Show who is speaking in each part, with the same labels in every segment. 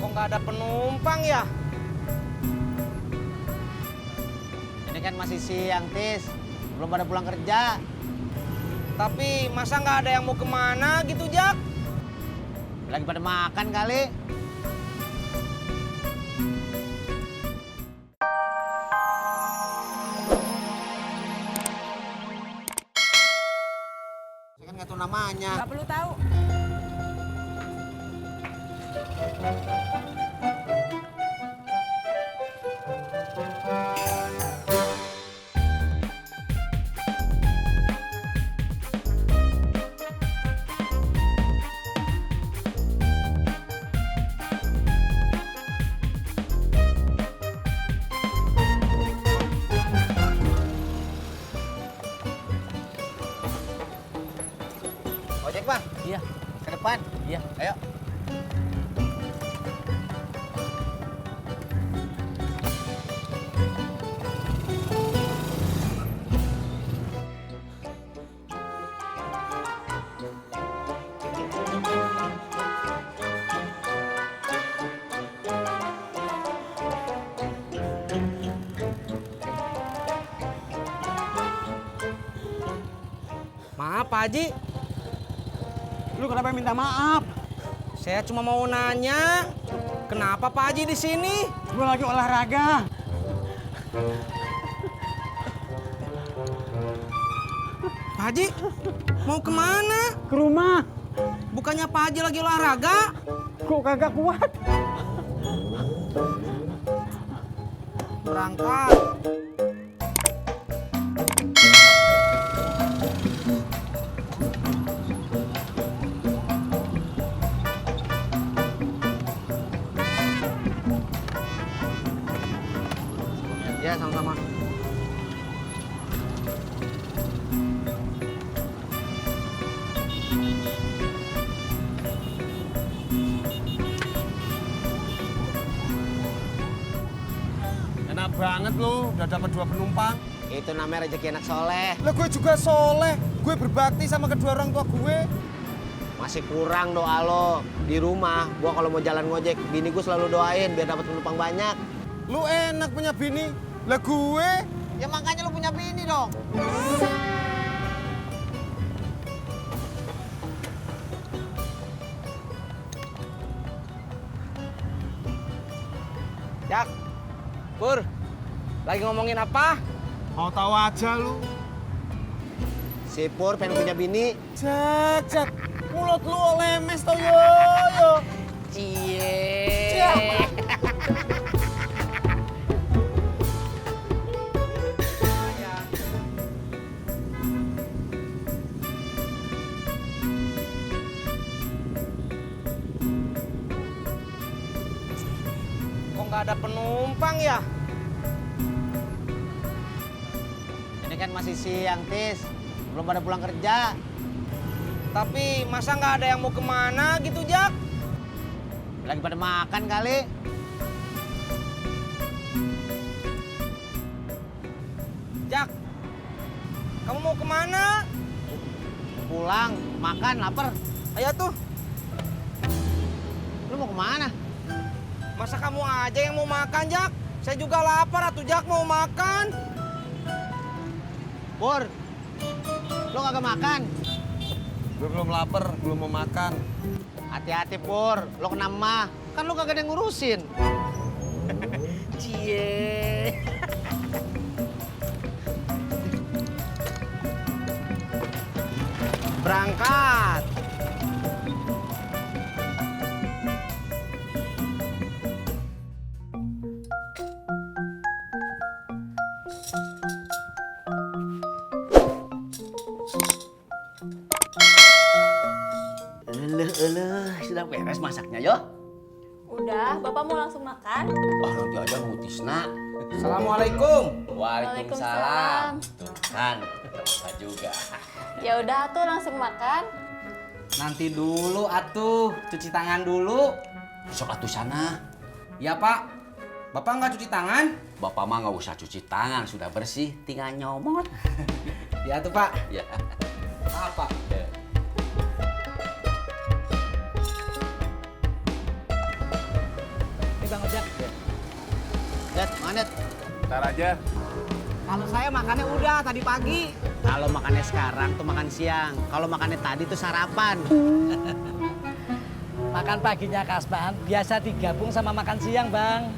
Speaker 1: Kok nggak ada penumpang ya?
Speaker 2: Ini kan masih siang, Tis. Belum pada pulang kerja.
Speaker 1: Tapi masa nggak ada yang mau kemana gitu, Jak?
Speaker 2: Lagi pada makan kali. Saya kan nggak tahu namanya.
Speaker 3: Nggak perlu tahu.
Speaker 2: Ojek, Bang.
Speaker 3: Iya.
Speaker 2: Ke depan.
Speaker 3: Iya.
Speaker 2: Ayo.
Speaker 1: Maaf, Pak Haji.
Speaker 4: Lu kenapa minta maaf?
Speaker 1: Saya cuma mau nanya, kenapa Pak Haji di sini?
Speaker 4: Gue lagi olahraga.
Speaker 1: Pak Haji, mau kemana?
Speaker 4: Ke rumah.
Speaker 1: Bukannya Pak Haji lagi olahraga?
Speaker 4: Kok kagak kuat?
Speaker 1: Berangkat.
Speaker 2: Ya, sama-sama.
Speaker 4: Enak banget lu, udah dapat 2 penumpang.
Speaker 2: Itu namanya rezeki anak soleh.
Speaker 4: Lah gue juga soleh. Gue berbakti sama kedua orang tua gue.
Speaker 2: Masih kurang doa lo. Di rumah, gua kalau mau jalan ngojek, bini gue selalu doain biar dapat penumpang banyak.
Speaker 4: Lu enak punya bini. Lah gue,
Speaker 2: Ya makanya lo punya bini dong.
Speaker 1: Jak, Pur, lagi ngomongin apa?
Speaker 4: mau tahu aja lu.
Speaker 2: Si Pur pengen punya bini.
Speaker 4: Jajak, mulut lu lemes tau yo.
Speaker 1: Cie. Kok nggak ada penumpang ya?
Speaker 2: Ini kan masih siang, Tis. Belum pada pulang kerja.
Speaker 1: Tapi masa nggak ada yang mau kemana gitu, Jak?
Speaker 2: Lagi pada makan kali.
Speaker 1: Jak, kamu mau kemana?
Speaker 2: Pulang, makan, lapar.
Speaker 1: Ayo tuh,
Speaker 2: Lu mau kemana?
Speaker 1: masa kamu aja yang mau makan, Jak? Saya juga lapar, atuh Jak mau makan.
Speaker 2: Pur, lu kagak makan?
Speaker 4: Gue belum lapar, belum mau makan.
Speaker 2: Hati-hati, Pur. Lu kena emak. Kan lu kagak ada yang ngurusin.
Speaker 1: Cie. Berangkat.
Speaker 5: Sudah beres masaknya, yo?
Speaker 3: Udah, Bapak mau langsung makan?
Speaker 5: Oh, nanti aja mutisna.
Speaker 1: Assalamualaikum.
Speaker 5: Waalaikumsalam. Tuh kan, kita juga.
Speaker 3: Ya udah tuh langsung makan.
Speaker 6: Nanti dulu atuh, cuci tangan dulu.
Speaker 5: Sok atuh sana.
Speaker 6: Ya Pak, Bapak nggak cuci tangan?
Speaker 5: Bapak mah nggak usah cuci tangan, sudah bersih, tinggal nyomot.
Speaker 6: Ya tuh Pak.
Speaker 5: Ya.
Speaker 6: Apa?
Speaker 2: Det, mana Det?
Speaker 7: Ntar aja.
Speaker 4: Kalau saya makannya udah tadi pagi.
Speaker 2: Kalau makannya sekarang tuh makan siang. Kalau makannya tadi tuh sarapan.
Speaker 8: Makan paginya Kasban biasa digabung sama makan siang, Bang.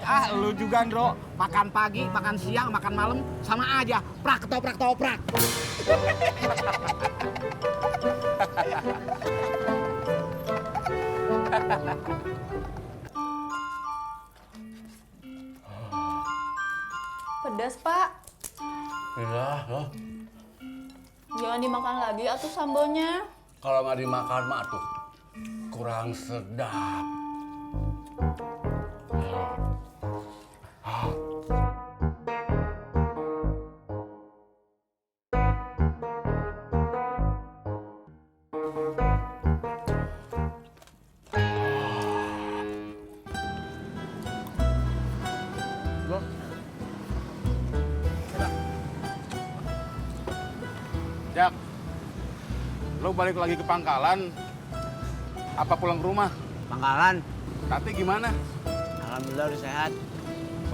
Speaker 4: Ah, lu juga, Ndro. Makan pagi, makan siang, makan malam sama aja. Prak ketoprak.
Speaker 3: Pedas, Pak.
Speaker 7: Iya, loh.
Speaker 3: Jangan dimakan lagi atuh sambalnya.
Speaker 7: Kalau nggak dimakan mah tuh kurang sedap. Jak, lo balik lagi ke Pangkalan, apa pulang ke rumah?
Speaker 2: Pangkalan.
Speaker 7: Tati gimana?
Speaker 2: Alhamdulillah udah sehat.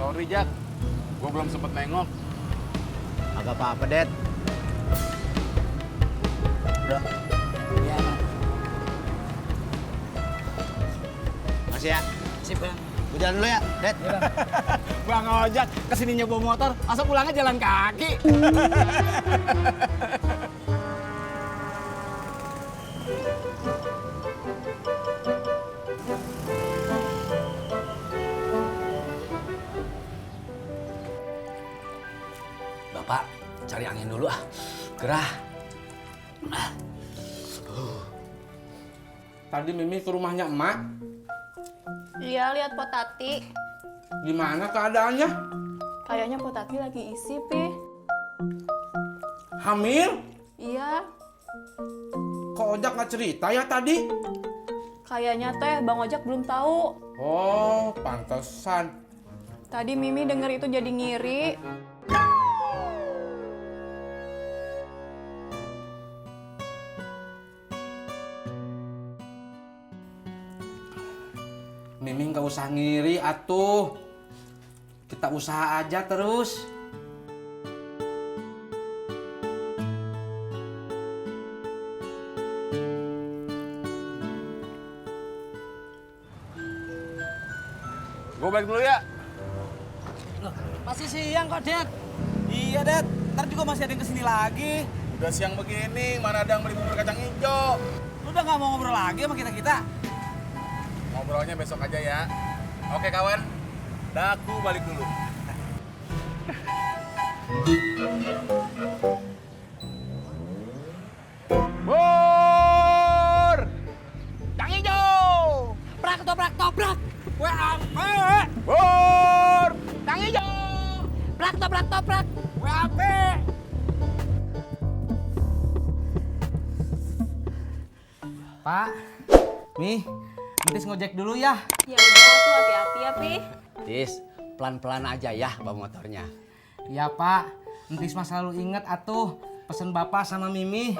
Speaker 7: Sorry Jak, gue belum sempet nengok.
Speaker 2: Agak apa-apa, Det. Udah.
Speaker 8: Iya, Bang.
Speaker 2: Makasih ya.
Speaker 8: Sip, Bang.
Speaker 2: Gue jalan dulu ya, Det.
Speaker 4: Bang ojek kesininya bawa motor, masa pulangnya jalan kaki.
Speaker 5: Bapak, cari angin dulu ah. Gerah.
Speaker 6: Tadi Mimi ke rumahnya emak.
Speaker 3: Iya, lihat Potati.
Speaker 6: Gimana keadaannya?
Speaker 3: Kayaknya Potati lagi isi, Pi.
Speaker 6: Hamil?
Speaker 3: Iya,
Speaker 6: Kok Ojak nggak cerita ya tadi?
Speaker 3: kayaknya teh Bang Ojak belum tahu.
Speaker 6: Oh, pantesan.
Speaker 3: Tadi Mimi denger itu jadi ngiri.
Speaker 6: Mimi nggak usah ngiri atuh. Kita usaha aja terus.
Speaker 7: Gue balik dulu ya.
Speaker 8: Masih siang kok, Det.
Speaker 4: Iya, Det. Ntar juga masih ada yang kesini lagi.
Speaker 7: Udah siang begini, mana ada yang beli bubur kacang hijau.
Speaker 4: Lu udah nggak mau ngobrol lagi sama kita-kita?
Speaker 7: Ngobrolnya besok aja ya. Oke kawan, daku balik dulu. Bur! Kacang hijau!
Speaker 8: Prak toprak.
Speaker 4: Gue ampe.
Speaker 7: Bur! Kacang hijau!
Speaker 8: Prak toprak.
Speaker 4: Gue ampe.
Speaker 1: Pak, nih, Entis ngojek dulu ya.
Speaker 3: Ya udah tuh, hati-hati ya, Pi.
Speaker 5: Tis, pelan-pelan aja ya bawa motornya.
Speaker 1: Iya Pak, Entis mah selalu inget atuh pesen Bapak sama Mimi.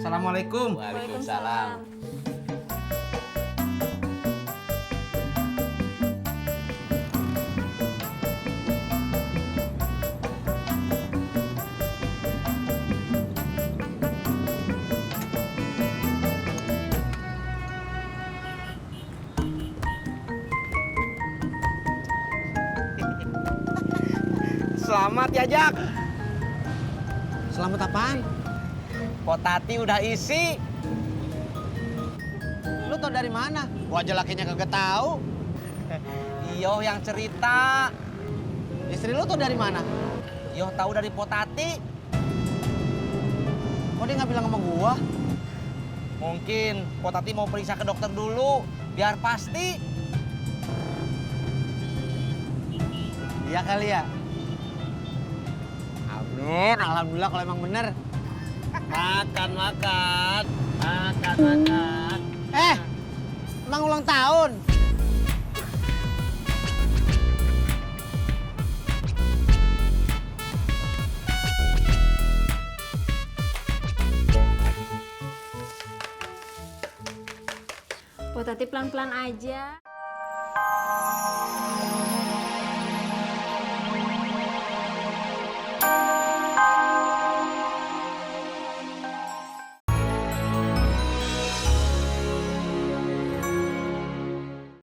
Speaker 1: Assalamualaikum.
Speaker 5: Waalaikumsalam.
Speaker 1: Selamat ya Jak.
Speaker 2: Selamat apaan?
Speaker 1: Potati udah isi.
Speaker 2: Lu tau dari mana? Gua aja lakinya kagak tahu.
Speaker 1: Iyo yang cerita.
Speaker 2: Istri lu tau dari mana?
Speaker 1: Iyo tahu dari Potati.
Speaker 2: Kok dia nggak bilang sama gua?
Speaker 1: Mungkin Potati mau periksa ke dokter dulu biar pasti.
Speaker 2: Iya kali ya. Amin, alhamdulillah kalau emang bener.
Speaker 1: Makan.
Speaker 2: Emang ulang tahun?
Speaker 3: Potati pelan-pelan aja.